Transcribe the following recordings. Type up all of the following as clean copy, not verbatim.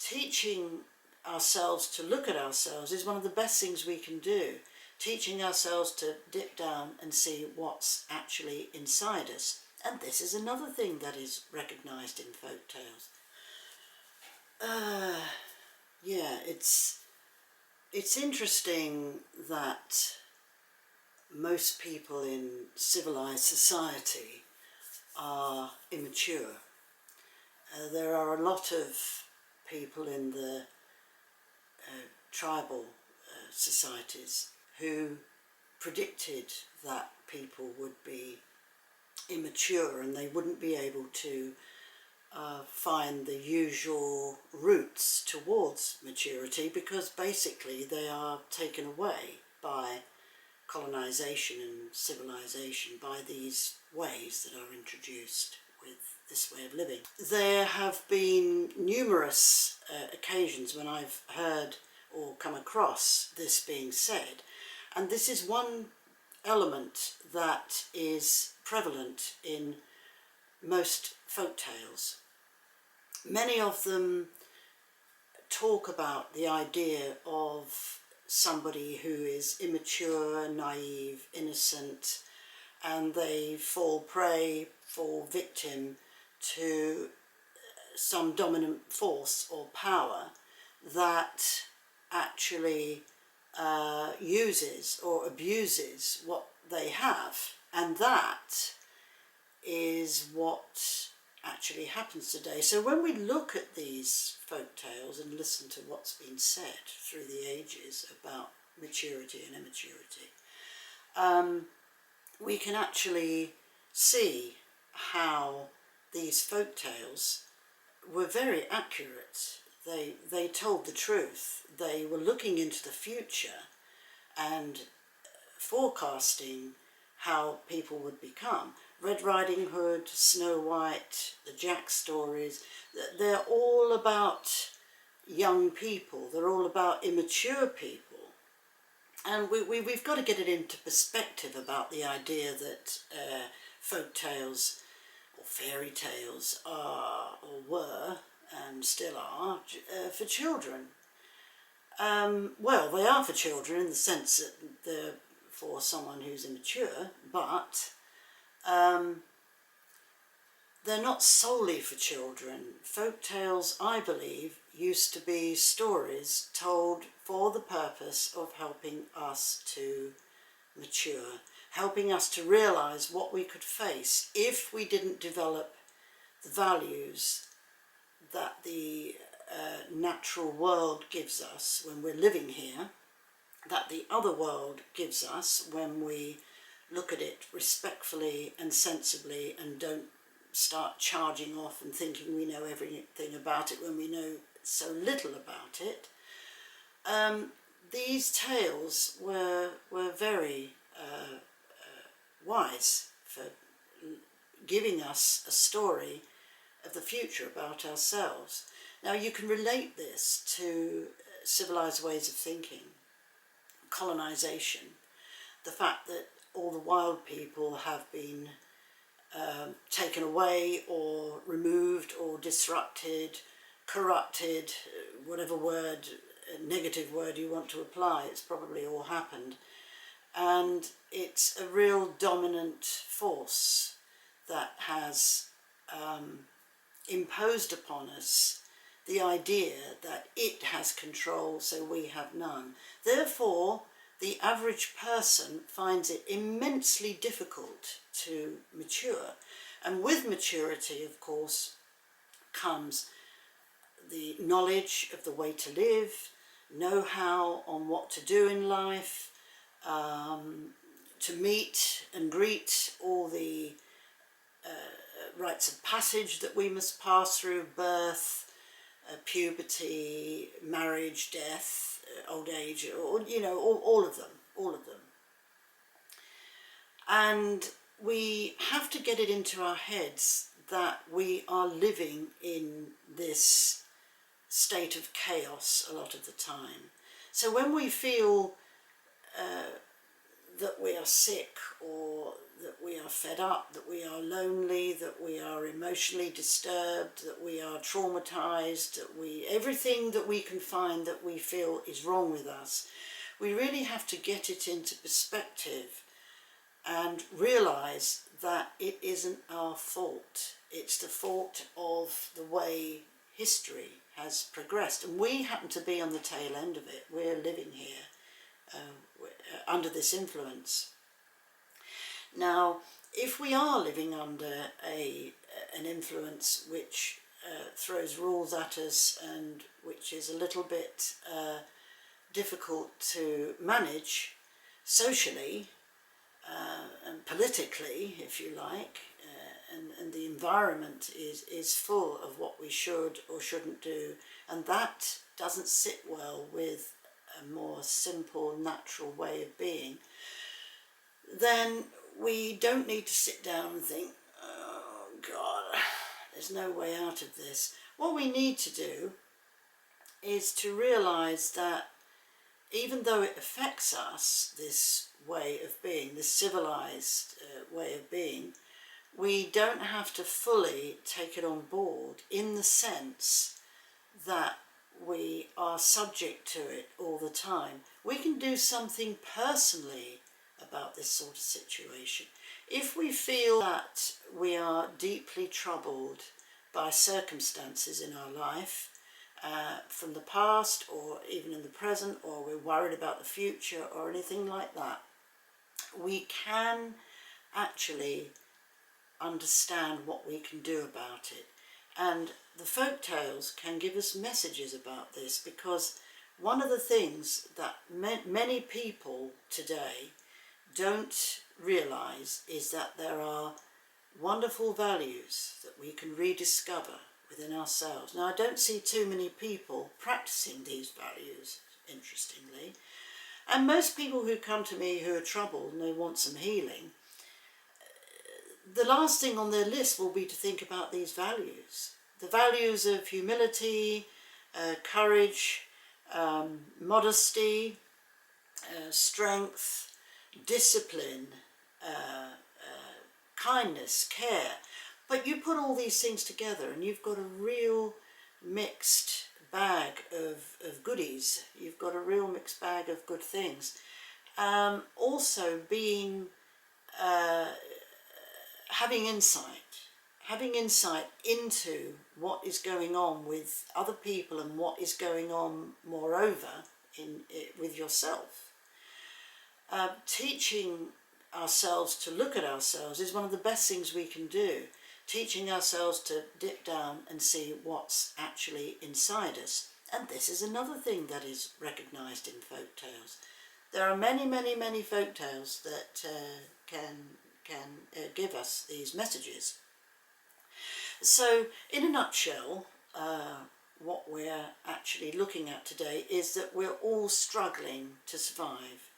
teaching ourselves to look at ourselves is one of the best things we can do. Teaching ourselves to dip down and see what's actually inside us. And this is another thing that is recognised in folk tales. Yeah, it's interesting that most people in civilized society are immature. There are a lot of people in the tribal societies who predicted that people would be immature and they wouldn't be able to find the usual routes towards maturity, because basically they are taken away by colonization and civilization, by these ways that are introduced with this way of living. There have been numerous occasions when I've heard or come across this being said, and this is one element that is prevalent in most folk tales. Many of them talk about the idea of somebody who is immature, naive, innocent, and they fall victim to some dominant force or power that actually uses or abuses what they have, and that is what actually happens today. So when we look at these folk tales and listen to what's been said through the ages about maturity and immaturity, we can actually see how these folk tales were very accurate. They told the truth. They were looking into the future and forecasting how people would become. Red Riding Hood, Snow White, the Jack stories, they're all about young people. They're all about immature people. And we've got to get it into perspective about the idea that folk tales or fairy tales are, or were, and still are, for children. Well, they are for children in the sense that they're for someone who's immature, but they're not solely for children. Folk tales, I believe, used to be stories told for the purpose of helping us to mature, helping us to realise what we could face if we didn't develop the values that the natural world gives us when we're living here, that the other world gives us when we look at it respectfully and sensibly and don't start charging off and thinking we know everything about it when we know so little about it. These tales were very wise for giving us a story of the future about ourselves. Now you can relate this to civilized ways of thinking, colonization, the fact that all the wild people have been taken away or removed or disrupted, corrupted, whatever word, negative word you want to apply, it's probably all happened. And it's a real dominant force that has imposed upon us the idea that it has control, so we have none. Therefore, the average person finds it immensely difficult to mature. And with maturity, of course, comes the knowledge of the way to live, know-how on what to do in life, to meet and greet all the rites of passage that we must pass through: birth, puberty, marriage, death, old age, or all of them. And we have to get it into our heads that we are living in this state of chaos a lot of the time. So when we feel that we are sick, or that we are fed up, that we are lonely, that we are emotionally disturbed, that we are traumatized, that everything that we can find that we feel is wrong with us, we really have to get it into perspective and realize that it isn't our fault. It's the fault of the way history has progressed, and we happen to be on the tail end of it. We're living here under this influence. Now, if we are living under an influence which throws rules at us and which is a little bit difficult to manage socially and politically, if you like, and the environment is full of what we should or shouldn't do, and that doesn't sit well with a more simple, natural way of being, then we don't need to sit down and think, oh God, there's no way out of this. What we need to do is to realise that even though it affects us, this way of being, this civilized way of being, we don't have to fully take it on board in the sense that we are subject to it all the time. We can do something personally about this sort of situation. If we feel that we are deeply troubled by circumstances in our life, from the past or even in the present, or we're worried about the future or anything like that, we can actually understand what we can do about it. And the folk tales can give us messages about this, because one of the things that many people today don't realise is that there are wonderful values that we can rediscover within ourselves. Now, I don't see too many people practicing these values, interestingly, and most people who come to me who are troubled and they want some healing, the last thing on their list will be to think about these values. The values of humility, courage, modesty, strength, discipline, kindness, care. But you put all these things together and you've got a real mixed bag of goodies. You've got a real mixed bag of good things. Also being, having insight into what is going on with other people and what is going on moreover with yourself. Teaching ourselves to look at ourselves is one of the best things we can do. Teaching ourselves to dip down and see what's actually inside us. And this is another thing that is recognised in folk tales. There are many, many, many folk tales that can give us these messages. So, in a nutshell, what we're actually looking at today is that we're all struggling to survive.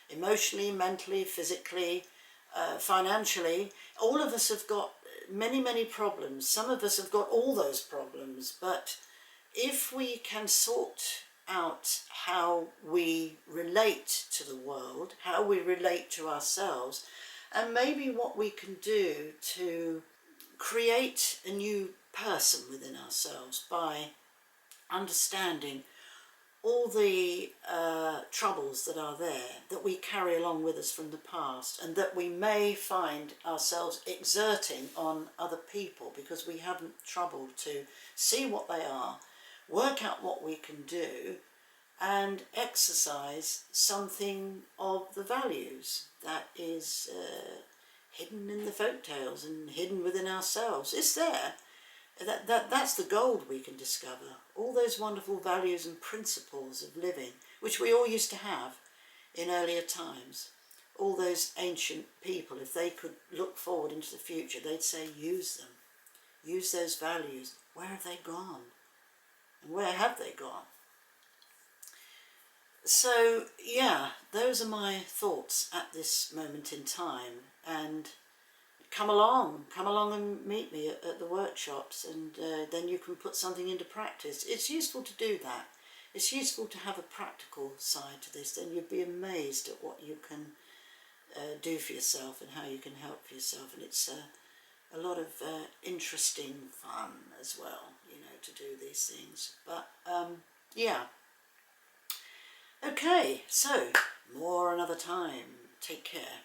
Emotionally, mentally, physically, financially. All of us have got many, many problems. Some of us have got all those problems, but if we can sort out how we relate to the world, how we relate to ourselves, and maybe what we can do to create a new person within ourselves by understanding all the troubles that are there, that we carry along with us from the past, and that we may find ourselves exerting on other people because we haven't troubled to see what they are, work out what we can do, and exercise something of the values that is hidden in the folk tales and hidden within ourselves. It's there. That's the gold we can discover. All those wonderful values and principles of living, which we all used to have in earlier times. All those ancient people, if they could look forward into the future, they'd say, use them. Use those values. Where have they gone? And where have they gone? So, yeah, those are my thoughts at this moment in time. And come along and meet me at the workshops, and then you can put something into practice. It's useful to do that. It's useful to have a practical side to this. Then you'd be amazed at what you can do for yourself and how you can help for yourself. And it's a lot of interesting fun as well, you know, to do these things. But yeah. Okay, so more another time. Take care.